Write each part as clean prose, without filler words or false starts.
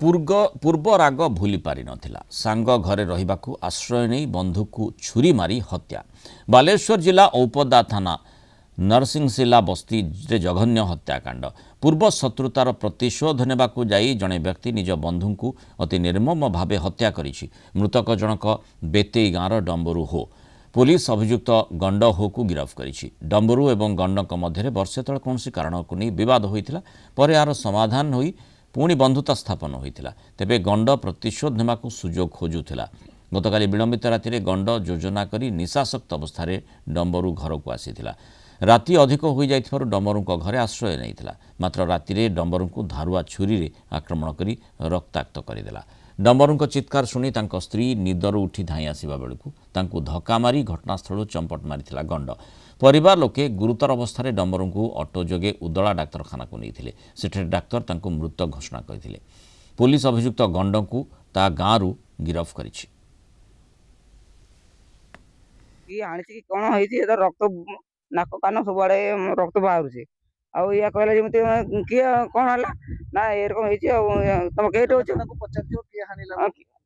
ପୂର୍ବ ରାଗ ଭୁଲି ପାରି ନଥିଲା। ସାଙ୍ଗ ଘରେ ରହିବାକୁ ଆଶ୍ରୟ ନେଇ ବନ୍ଧୁକୁ ଛୁରୀ ମାରି ହତ୍ୟା। ବାଲେଶ୍ୱର ଜିଲ୍ଲା ଔପଦା ଥାନା ନରସିଂହଶିଲା ବସ୍ତିରେ ଜଘନ୍ୟ ହତ୍ୟାକାଣ୍ଡ। ପୂର୍ବ ଶତ୍ରୁତାର ପ୍ରତିଶୋଧ ନେବାକୁ ଯାଇ ଜଣେ ବ୍ୟକ୍ତି ନିଜ ବନ୍ଧୁଙ୍କୁ ଅତି ନିର୍ମମ ଭାବେ ହତ୍ୟା କରିଛି। ମୃତକ ଜଣକ ବେତେଇ ଗାଁର ଡମ୍ବରୁ ହୋ। पुलिस अभियुक्त गंड हो को गिरफ करिछि। डम्बरू एवं गंडक मध्य वर्षे तले कौन कारण को नहीं विवाद होता पर यार समाधान होई पुणी बंधुता स्थापन होता। तेबे गंड प्रतिशोध नेमा सुजोग खोजुला। गतकाली विलंबित राति गंड योजना करी निशासक्त अवस्था डम्बरू घर को आसीथिला। राति अधिक हो जाइथिबारु डम्बरू घरे आश्रय नहीं मात्र राति डम्बरू को धारुआ छुरी आक्रमण कर रक्ताक्त करदेला। डम्बरू चित्कार शुणी स्त्री निदर उठी धाई आसवा बेलू धक्का मारी घटनास्थल चंपट मारी गंड। परिवार लोके गुरुतर अवस्था डम्बरू को ऑटो जोगे उदला डाक्तरखाना को नहीं सेठे डाक्तर मृत घोषणा करते। पुलिस अभियुक्त गंड को ता गाँव गिरफ कर रक्त नाक कान सब आड़े रक्त बाहर या कहला जमी किए कौन है ना एरकम तुम कईट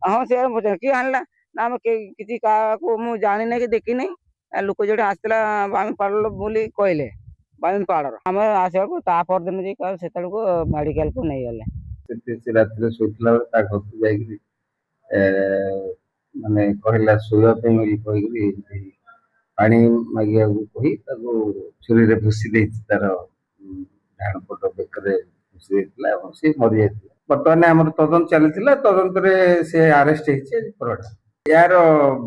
हाँ से पचार किए आनला ना आम किसी मुझे जानी ना कि देखी नहीं लोक जो आसला बामी पाड़ बोली कहले बामी पाड़ आम आसवा ता परदिन से मेडिकल को नहीं गले रात शोला माने कहला शोवाई पानी मागिया कही छुरी भूसी दे तार डाण पट बेकर भूसी सी मरी जाता। बर्तमान आम तदंत चली तदंत से आरेस्ट यार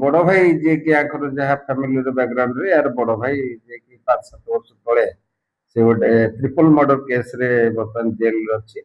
बड़ भाई जे कि जहाँ फैमिली बैकग्राउंड रे यार बड़ भाई जे कि 5-7 वर्ष तले से गोटे ट्रिपल मर्डर केस रे बर्तमान जेल अच्छी।